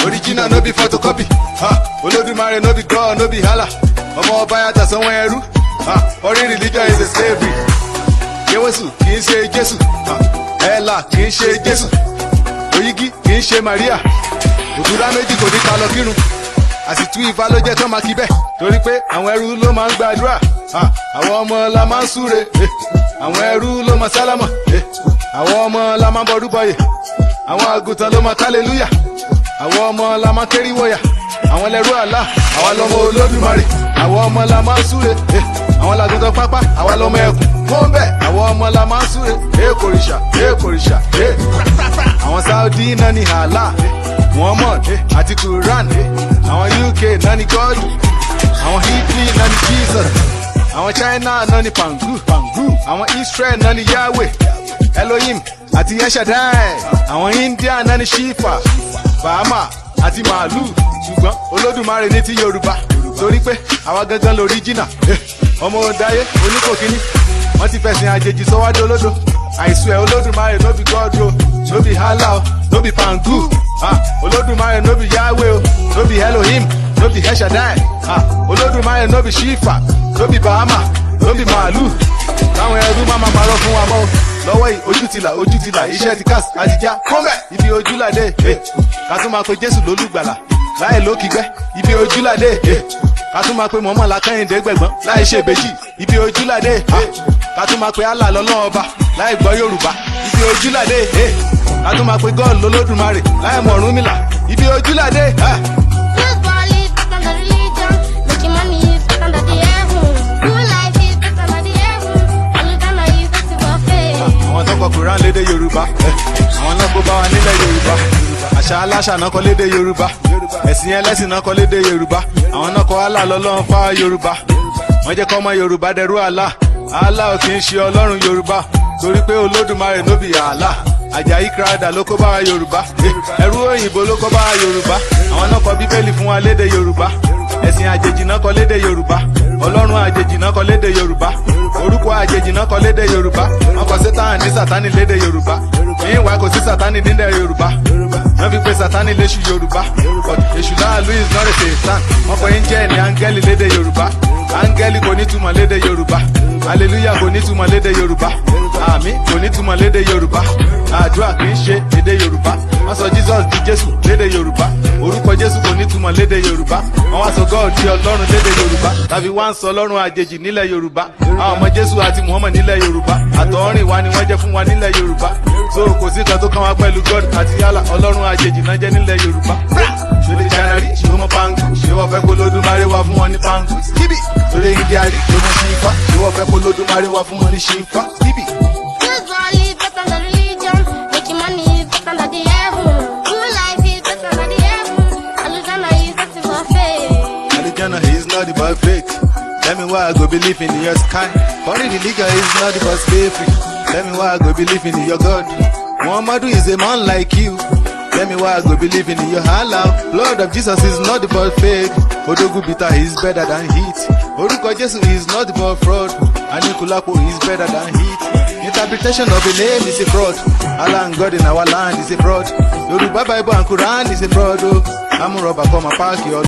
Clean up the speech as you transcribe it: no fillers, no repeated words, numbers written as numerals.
Original no be photocopy. Olódùmarè no be God, no be Allah. Ọmọ ọba yàtọ̀ sanwó ẹrú. Foreign religion is a slavery. Yéwèsù kì í ṣe Jésù. Ẹ̀là kì í ṣe Jésù. Oyigi kì í ṣe Maria. Òdúrà méjì kò ní ká lọ kírun. Àsìtú Ifá ló jẹ́ kán máa kí bẹ́ẹ̀. Torí pé àwọn ẹrú ló máa ń gbàdúrà. Àwọn ọmọ la máa ń súre. Àwọn ẹrú ló máa sálámọ̀. Àwọn ọmọ la máa ń bọdú bọyè. Àwọn àgùntàn ló máa kálelúyà. Àwọn ọmọ la máa kẹ́rí wọ̀yà. Àwọn lẹ́rú àlá. Àwa lọmọ Olódùmarè. Àwọn ọmọ la máa ń súre. Àwọn làgùntàn pápá. Àwa lọmọ ẹkùn. Wọ́n bẹ̀. Àwọn ọmọ la máa ń súre. Orisha, Orisha. Àwọn Saudi náà ní Allah. Muhammad àti Quran. Àwọn UK náà ní God. Àwọn Italy náà ní Jesus. Àwọn China náà ní Pangu. Àwọn Israel náà ní Yahweh. Elohim àti Yeshadai. Àwọn India náà ní Shifa. Bahama àti Màálù. Ṣùgbọ́n Olódùmarè ní ti Yorùbá. Torí pé àwa gangan l'original. Ọmọ òǹdáyé oníkòkíní. Wọ́n ti fẹ̀sìn àjèjì sọ́wádìí olódo. àìsù ẹ̀ Olódùmarè no be God o, no be Allah o, no be Pangu. Olódùmarè no be Yahweh o, no be Elohim, no be Eshadai. Olódùmarè no be Shifa, no be Bahama, no be Màálù. Táwọn ẹrú máa máa parọ́ fún wa mọ́ lọ́wọ́ yìí ojú ti là iṣẹ́ ti cast àtijá kọ́mẹ̀ Ibi Oju La Dei. Ká tún máa pe Jésù lólùgbàlà láì lókìgbẹ́ Ibi Oju La Dei. Ká tún máa pe mọ̀mọ́ làkàyìndé gbẹ̀gbọ́n láì ṣe ìbejì Ibi Oju La Dei. Ká tún máa pe Allah lọ́lọ́run ọba láì gbọ́ Yorùbá Ibi Oju La Dei. Ká tún máa pe God lólódùmarè láì mọ̀ Ọ̀rúnmìlà Ibi Oju La Dei. Àwọn tó kọ Quran lédè Yorùbá, àwọn náà kó bá wa nílẹ̀ Yorùbá. Àṣà aláṣà náà kọ lédè Yorùbá, ẹ̀sìn ẹlẹ́sìn náà kọ lédè Yorùbá. Àwọn náà kọ Allah lọ́lọ́run fá Yorùbá. Wọ́n jẹ́ kọ́ ọmọ Yorùbá dẹrú Allah. Allah ò kì í ṣe Ọlọ́run Yorùbá, torí pé Olódùmarè ló bí Allah. Àjàyí Crowther ló kó bá wa Yorùbá, ẹrú òyìnbó ló kó bá wa Yorùbá. Àwọn náà kọ Bíbélì fún wa lédè Yorùbá, ẹ̀sìn àjèjì náà kọ lédè Yorùbá, Ọlọ́run àjèjì náà kọ lédè Yorùbá, orúkọ àjèjì náà kọ lédè Yorùbá. Wọ́n kọ Sátánì ní Sátánì lédè Yorùbá, ìwà kò sí Sátánì nílẹ̀ Yorùbá. Wọ́n fi pe Sátánì léṣù Yorùbá, èṣù láàlú is not a Satan. Wọ́n kọ angel ní áńgẹ́lì lédè Yorùbá, áńgẹ́lì kò ní túmọ̀ lédè Yorùbá, hallelujah kò ní túmọ̀ lédè Yorùbá, àmín kò ní túmọ̀ lédè Yorùbá, àdúrà kì í ṣe èdè Yorùbá. Wọ́n sọ Jesus di Jésù lédè Yorùbá, orúkọ Jésù kò ní túmọ̀ lédè Yorùbá. Wọ́n wá sọ God di Ọlọ́run lédè Yorùbá, tàbí wá ń sọ Ọlọ́run àjèjì nílẹ̀ Yorùbá. Àwọn ọmọ Jésù àti Muhammad nílẹ̀ Yorùbá, àtọ̀húnrìn wa ni wọ́n jẹ́ fún wa nílẹ̀ Yorùbá. So kò sí kan tó kàn wá pẹ̀lú God àti Allah, Ọlọ́run àjèjì náà jẹ́ nílẹ̀ Yorùbá. Ṣé lè January ṣé wọ́n Pangu, ṣé wọ́n fẹ́ kó Olódùmarè wá fún wọn ní Pangu. Ṣé India rí ṣé wọ́n Shifa, ṣé wọ́n fẹ́ kó Olódùmarè wá fún wọn ní Shifa. He is not the boy fake. Tell me why I go believe in your sky. Foreign religion is not the boss slavery. Tell me why I go believe in your God. Muhammadu is a man like you. Tell me why I go believe in your Allah. Lord of Jesus is not the boy fake. Odogu bitter is better than heat. Orúkọ Jésù is not the boy fraud. Anikulapo is better than heat. Interpretation of a name is a fraud. Allah and God in our land is a fraud. Yoruba Bible and Quran is a fraud. I'm a robber, come and park your